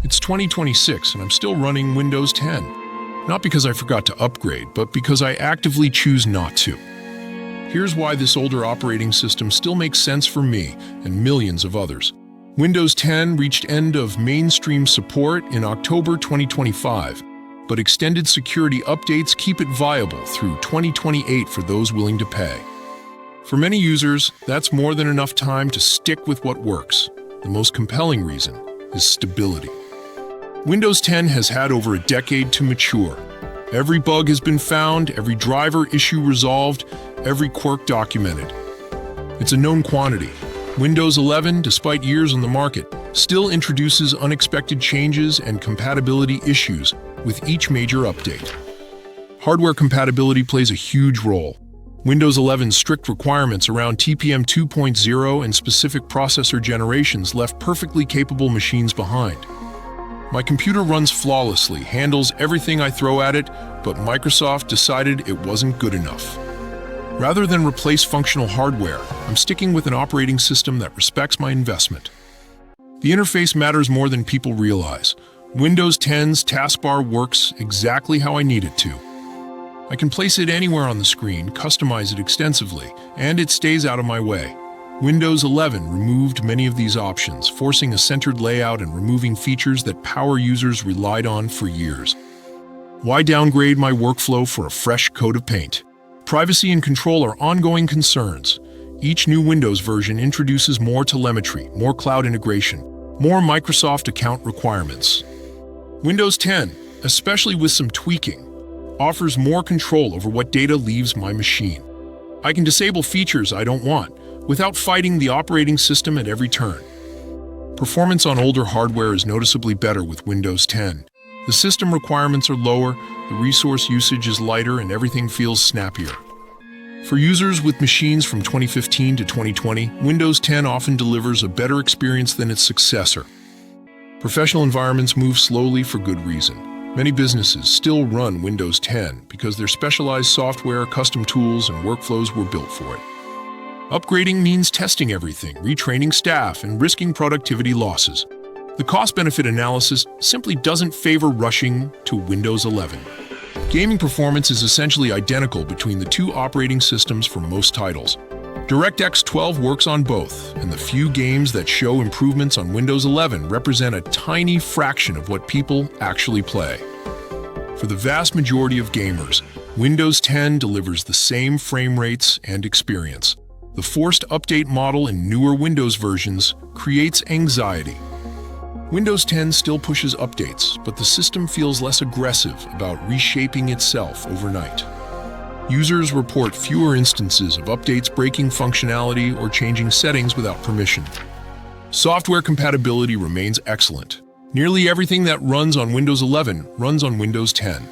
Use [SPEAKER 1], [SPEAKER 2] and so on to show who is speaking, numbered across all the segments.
[SPEAKER 1] It's 2026 and I'm still running Windows 10. Not because I forgot to upgrade, but because I actively choose not to. Here's why this older operating system still makes sense for me and millions of others. Windows 10 reached end of mainstream support in October 2025, but extended security updates keep it viable through 2028 for those willing to pay. For many users, that's more than enough time to stick with what works. The most compelling reason is stability. Windows 10 has had over a decade to mature. Every bug has been found, every driver issue resolved, every quirk documented. It's a known quantity. Windows 11, despite years on the market, still introduces unexpected changes and compatibility issues with each major update. Hardware compatibility plays a huge role. Windows 11's strict requirements around TPM 2.0 and specific processor generations left perfectly capable machines behind. My computer runs flawlessly, handles everything I throw at it, but Microsoft decided it wasn't good enough. Rather than replace functional hardware, I'm sticking with an operating system that respects my investment. The interface matters more than people realize. Windows 10's taskbar works exactly how I need it to. I can place it anywhere on the screen, customize it extensively, and it stays out of my way. Windows 11 removed many of these options, forcing a centered layout and removing features that power users relied on for years. Why downgrade my workflow for a fresh coat of paint? Privacy and control are ongoing concerns. Each new Windows version introduces more telemetry, more cloud integration, more Microsoft account requirements. Windows 10, especially with some tweaking, offers more control over what data leaves my machine. I can disable features I don't want without fighting the operating system at every turn. Performance on older hardware is noticeably better with Windows 10. The system requirements are lower, the resource usage is lighter, and everything feels snappier. For users with machines from 2015 to 2020, Windows 10 often delivers a better experience than its successor. Professional environments move slowly for good reason. Many businesses still run Windows 10 because their specialized software, custom tools, and workflows were built for it. Upgrading means testing everything, retraining staff, and risking productivity losses. The cost-benefit analysis simply doesn't favor rushing to Windows 11. Gaming performance is essentially identical between the two operating systems for most titles. DirectX 12 works on both, and the few games that show improvements on Windows 11 represent a tiny fraction of what people actually play. For the vast majority of gamers, Windows 10 delivers the same frame rates and experience. The forced update model in newer Windows versions creates anxiety. Windows 10 still pushes updates, but the system feels less aggressive about reshaping itself overnight. Users report fewer instances of updates breaking functionality or changing settings without permission. Software compatibility remains excellent. Nearly everything that runs on Windows 11 runs on Windows 10.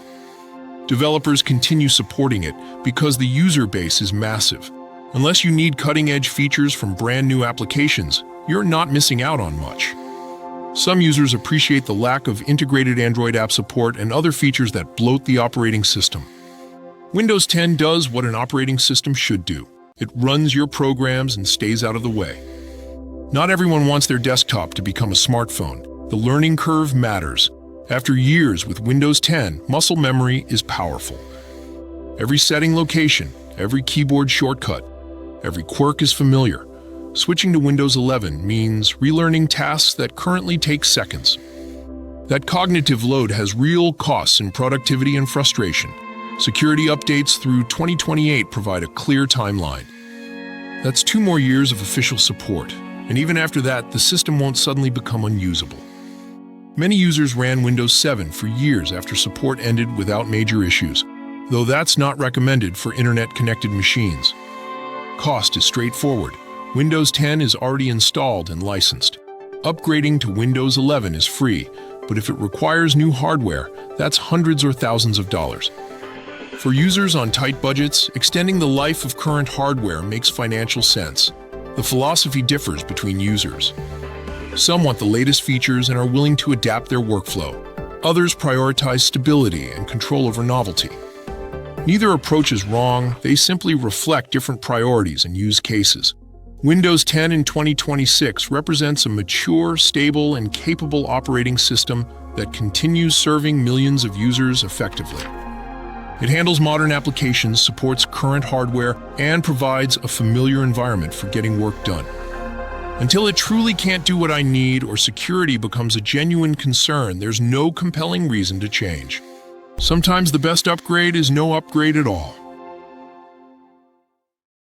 [SPEAKER 1] Developers continue supporting it because the user base is massive. Unless you need cutting-edge features from brand new applications, you're not missing out on much. Some users appreciate the lack of integrated Android app support and other features that bloat the operating system. Windows 10 does what an operating system should do. It runs your programs and stays out of the way. Not everyone wants their desktop to become a smartphone. The learning curve matters. After years with Windows 10, muscle memory is powerful. Every setting location, every keyboard shortcut, every quirk is familiar. Switching to Windows 11 means relearning tasks that currently take seconds. That cognitive load has real costs in productivity and frustration. Security updates through 2028 provide a clear timeline. That's 2 more years of official support, and even after that, the system won't suddenly become unusable. Many users ran Windows 7 for years after support ended without major issues, though that's not recommended for internet-connected machines. Cost is straightforward. Windows 10 is already installed and licensed. Upgrading to Windows 11 is free, but if it requires new hardware, that's hundreds or thousands of dollars. For users on tight budgets, extending the life of current hardware makes financial sense. The philosophy differs between users. Some want the latest features and are willing to adapt their workflow. Others prioritize stability and control over novelty. Neither approach is wrong, they simply reflect different priorities and use cases. Windows 10 in 2026 represents a mature, stable, and capable operating system that continues serving millions of users effectively. It handles modern applications, supports current hardware, and provides a familiar environment for getting work done. Until it truly can't do what I need or security becomes a genuine concern, there's no compelling reason to change. Sometimes the best upgrade is no upgrade at all.